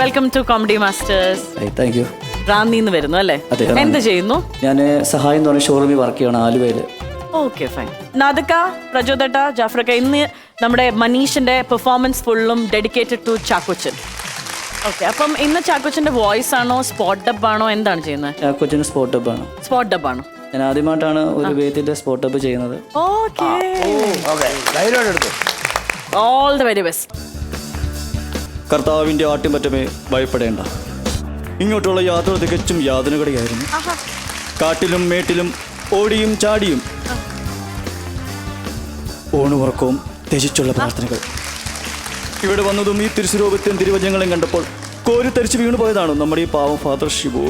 Welcome to comedy masters. Thank you. റാന്നിന്ന് വരുന്നു അല്ലേ? എന്ത് ചെയ്യുന്നു? ഞാൻ സഹായം എന്ന് പറഞ്ഞ ഷോറൂമിൽ വർക്ക് ചെയ്യണം ആലുവയില്. Okay fine. നാദക്ക, പ്രചോദട്ട, ജാഫ്രക്ക, ഇന്ന് നമ്മുടെ മനീഷിന്റെ പെർഫോമൻസ് ഫുള്ളും ഡെഡിക്കേറ്റഡ് ടു ചാക്കോച്ചൻ. ഓക്കെ, അപ്പം ഇന്ന് ചാക്കോച്ചന്റെ വോയിസ് ആണോ സ്പോട്ട് ഡബ് ആണോ എന്താണ് ചെയ്യുന്നത്? ചാക്കോച്ചന് സ്പോട്ട് ഡബ് ആണ്. സ്പോട്ട് ഡബ് ആണ്. ഞാൻ ആദ്യമായിട്ടാണ് ഒരു വേദിന്റെ സ്പോട്ട് ഡബ് ചെയ്യുന്നത്. All the very best. കർത്താവിന്റെ ആട്ടിൻപറ്റമേ ഭയപ്പെടേണ്ട. ഇങ്ങോട്ടുള്ള യാത്ര തികച്ചും യാതനകടിയായിരുന്നു. കാട്ടിലും മേട്ടിലും ഓടിയും ചാടിയും ഊണുറക്കവും ത്യജിച്ചുള്ള പ്രാർത്ഥനകൾ. ഇവിടെ വന്നതും ഈ തിരുസ്വരൂപത്തെയും തിരുവചനങ്ങളെയും കണ്ടപ്പോൾ കോരിത്തരിച്ച് വീണു പോയതാണോ നമ്മുടെ ഈ പാവം ഫാദർ ഷിബു.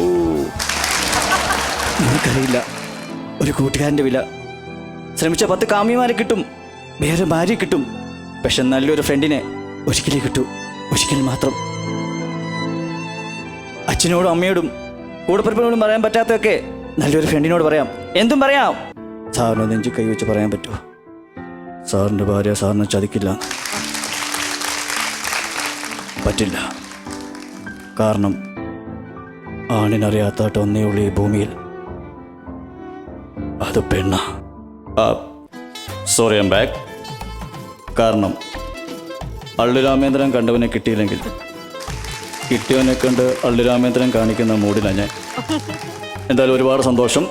നമുക്കറിയില്ല ഒരു കൂട്ടുകാരൻ്റെ വില. ശ്രമിച്ച 10 കാമ്യമാരെ കിട്ടും, വേറെ ഭാര്യ കിട്ടും, പക്ഷെ നല്ലൊരു ഫ്രണ്ടിനെ ഒരിക്കലേ കിട്ടൂ, ഒരിക്കൽ മാത്രം. അച്ഛനോടും അമ്മയോടും കൂടപ്പിറപ്പിനോടും പറയാൻ പറ്റാത്തതൊക്കെ നല്ലൊരു ഫ്രണ്ടിനോട് പറയാം, എന്തും പറയാം. സാറിന് നെഞ്ചു കൈവച്ച് പറയാൻ പറ്റുമോ സാറിൻ്റെ ഭാര്യ സാറിനെ ചതിക്കില്ല? പറ്റില്ല. കാരണം ആണിനറിയാത്തായിട്ട് ഒന്നേ ഉള്ളൂ ഈ ഭൂമിയിൽ, അത് പെണ്ണ. Sorry I am back. കാരണം അള്ളുരാമേന്ദ്രൻ കണ്ടവനെ കിട്ടിയില്ലെങ്കിൽ കിട്ടിയവനെ കണ്ട് അള്ളുരാമേന്ദ്രൻ കാണിക്കുന്ന മൂഡിലാണ് ഞാൻ. എന്തായാലും ഒരുപാട് സന്തോഷം.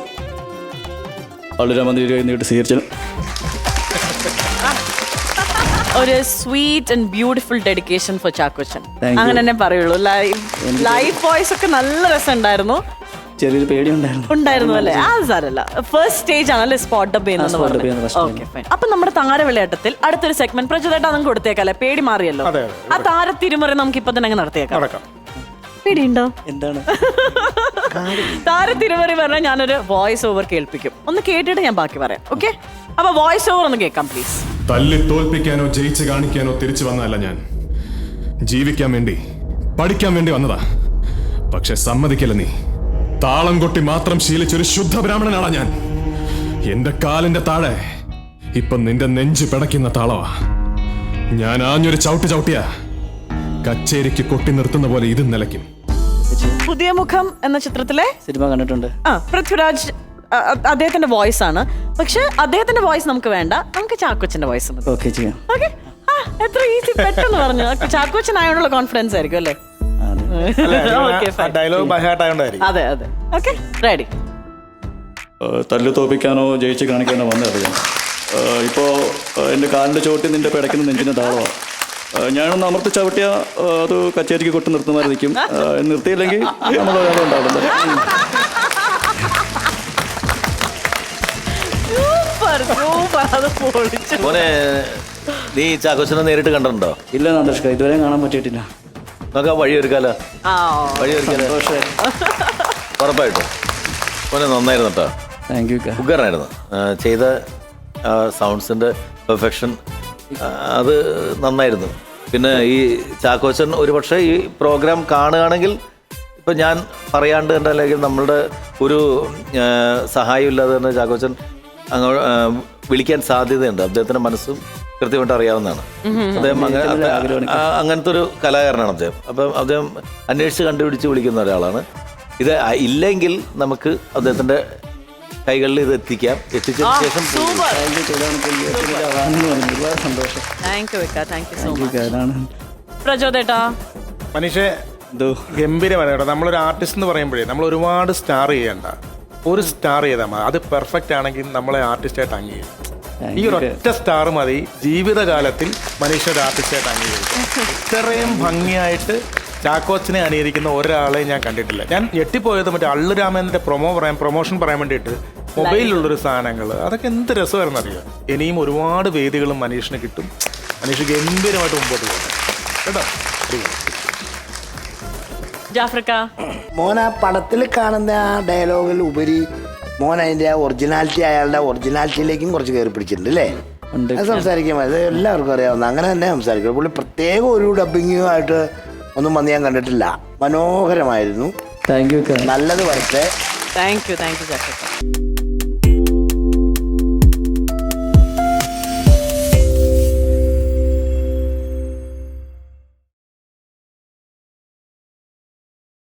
അള്ളുരാമേന്ദ്രൻ നീട്ട് സ്വീകരിച്ചു. ഒരു sweet and beautiful dedication for Chackochan. അങ്ങനെ തന്നെ പറയുള്ളൂ. ലൈവ് വോയിസ് ഒക്കെ നല്ല രസമുണ്ടായിരുന്നു. ചെറിയൊരു പേടി ഉണ്ടായിരുന്നു അല്ലേ? ആ സാരല്ല, ഫസ്റ്റ് സ്റ്റേജ് ആണല്ലേ സ്പോട്ട് ഡബ് ചെയ്യുന്നത്. Okay fine. അപ്പൊ നമ്മുടെ താരവിളയാട്ടത്തിൽ അടുത്തൊരു സെഗ്മെന്റ് പ്രചോദനം നമുക്ക് കൊടുത്തേക്കല്ലേ? പേടി മാറിയല്ലോ. ആ താരത്തിരുമറി നമുക്ക് ഇപ്പൊ തന്നെ അങ്ങ് നടത്തിയേക്കാം. പേടിയുണ്ടോ? എന്താണ് താരത്തിരുമറി പറഞ്ഞാൽ ഞാനൊരു വോയിസ് ഓവർ കേൾപ്പിക്കും. ഒന്ന് കേട്ടിട്ട് ഞാൻ ബാക്കി പറയാം. ഓക്കെ, അപ്പൊ വോയിസ് ഓവർ ഒന്ന് കേൾക്കാം പ്ലീസ്. തല്ലി തോൽപ്പിക്കാനോ ജയിച്ച് കാണിക്കാനോ തിരിച്ചു വന്നതല്ല ഞാൻ. ജീവിക്കാൻ വേണ്ടി, പഠിക്കാൻ വേണ്ടി വന്നതാ. പക്ഷെ സമ്മതിക്കില്ല നീ. താളം കൊട്ടി മാത്രം ശീലിച്ചൊരു ശുദ്ധ ബ്രാഹ്മണനാണ് ഞാൻ. എന്റെ കാലിന്റെ താഴെ ഇപ്പൊ നിന്റെ നെഞ്ചു പിടയ്ക്കുന്ന താളവാ. ഞാൻ ആഞ്ഞൊരു ചവിട്ടിയാ കച്ചേരിക്ക് കൊട്ടി നിർത്തുന്ന പോലെ ഇത് നിലയ്ക്കും. പുതിയ മുഖം എന്ന ചിത്രത്തിലെ സിനിമ കണ്ടിട്ടുണ്ട്. പൃഥ്വിരാജ് അദ്ദേഹത്തിന്റെ വോയിസ് ആണ്. പക്ഷെ അദ്ദേഹത്തിന്റെ വോയിസ് നമുക്ക് വേണ്ട, നമുക്ക് ചാക്കോച്ചന്റെ വോയിസ് മതി. ഓക്കെ, ചെയ്യാം. എത്ര ഈസി, പെട്ടെന്ന് പറഞ്ഞു. ചാക്കോച്ചൻ ആയോണ്ടുള്ള കോൺഫിഡൻസ് ആയിരിക്കും അല്ലേ? അതെ അതെ. Okay, ready. തല്ലു തോപ്പിക്കാനോ ജയിച്ച് കാണിക്കാനോ വന്നറിയാം. ഇപ്പോൾ എൻ്റെ കാലിൻ്റെ ചോട്ടി നിന്റെ പിടയ്ക്കുന്ന നെഞ്ചിൻ്റെ താളമാണ്. ഞാനൊന്ന് അമർത്തി ചവിട്ടിയ അത് കച്ചേരിക്ക് കൊട്ടി നിർത്തുമാതിരി നിൽക്കും. നിർത്തിയില്ലെങ്കിൽ നമ്മൾ ഒരാളുണ്ടാവില്ല. നീ ചാക്കോച്ചനെ നേരിട്ട് കണ്ടിട്ടുണ്ടോ? ഇല്ല നാദർഷ്ക, ഇതുവരെ കാണാൻ പറ്റിയിട്ടില്ല. നമുക്ക് വഴി ഒരുക്കാലോ? ഉറപ്പായിട്ടും. മോനെ നന്നായിരുന്നു കേട്ടോ. Thank you. ഉഗ്രനായിരുന്നു ചെയ്ത സൗണ്ട്സിന്റെ പെർഫെക്ഷൻ, അത് നന്നായിരുന്നു. പിന്നെ ഈ ചാക്കോച്ചൻ ഒരുപക്ഷെ ഈ പ്രോഗ്രാം കാണുകയാണെങ്കിൽ ഇപ്പം ഞാൻ പറയാണ്ട് കണ്ട, അല്ലെങ്കിൽ നമ്മളുടെ ഒരു സഹായം ഇല്ലാതെ തന്നെ ചാക്കോച്ചൻ അങ്ങ് വിളിക്കാൻ സാധ്യതയുണ്ട്. അദ്ദേഹത്തിന്റെ മനസ്സും കൃത്യമായിട്ട് അറിയാവുന്നതാണ്. അദ്ദേഹം അങ്ങനത്തെ ഒരു കലാകാരനാണ് അദ്ദേഹം. അപ്പം അദ്ദേഹം അന്വേഷിച്ച് കണ്ടുപിടിച്ച് വിളിക്കുന്ന ഒരാളാണ്. ഇത് ഇല്ലെങ്കിൽ നമുക്ക് അദ്ദേഹത്തിന്റെ കൈകളിൽ ഇത് എത്തിക്കാം. എത്തിച്ചതിന് ശേഷം മനീഷേ ഗംഭീരമാണ് കേട്ടോ. നമ്മളൊരു ആർട്ടിസ്റ്റ് എന്ന് പറയുമ്പോഴേ നമ്മൾ ഒരുപാട് സ്റ്റാർ ചെയ്യണ്ട, ഒരു സ്റ്റാർ ചെയ്താൽ മതി. അത് പെർഫെക്റ്റ് ആണെങ്കിൽ നമ്മളെ ആർട്ടിസ്റ്റായിട്ട് അംഗീകരിക്കും. ഈ ഒരൊറ്റ സ്റ്റാർ മതി ജീവിതകാലത്തിൽ മനുഷ്യരുടെ ആർട്ടിസ്റ്റായിട്ട് അംഗീകരിക്കും. ഇത്രയും ഭംഗിയായിട്ട് ചാക്കോച്ചനെ അനുകരിക്കുന്ന ഒരാളെ ഞാൻ കണ്ടിട്ടില്ല. ഞാൻ ഞെട്ടിപ്പോയത് മറ്റേ അള്ളുരാമേന്ദ്രൻ്റെ പ്രൊമോഷൻ പറയാൻ വേണ്ടിയിട്ട് മൊബൈലിലുള്ളൊരു സാധനങ്ങൾ, അതൊക്കെ എന്ത് രസമായിരുന്നു അറിയാം. ഇനിയും ഒരുപാട് വേദികളും മനീഷിന് കിട്ടും. മനീഷ് ഗംഭീരമായിട്ട് മുമ്പോട്ട് പോകും കേട്ടോ. മോൻ ആ പടത്തിൽ കാണുന്ന ആ ഡയലോഗിൽ ഉപരി മോൻ അതിൻ്റെ ആ ഒറിജിനാലിറ്റി, അയാളുടെ ഒറിജിനാലിറ്റിയിലേക്കും കുറച്ച് കയറി പിടിച്ചിട്ടുണ്ട് അല്ലേ? അത് സംസാരിക്കാൻ അത് എല്ലാവർക്കും അറിയാവുന്ന അങ്ങനെ തന്നെ സംസാരിക്കും. പുള്ളി പ്രത്യേകം ഒരു ഡബിങ്ങുമായിട്ട് ഒന്നും വന്ന് ഞാൻ കണ്ടിട്ടില്ല. മനോഹരമായിരുന്നു. Thank you. നല്ലത് വരട്ടെ. Thank U.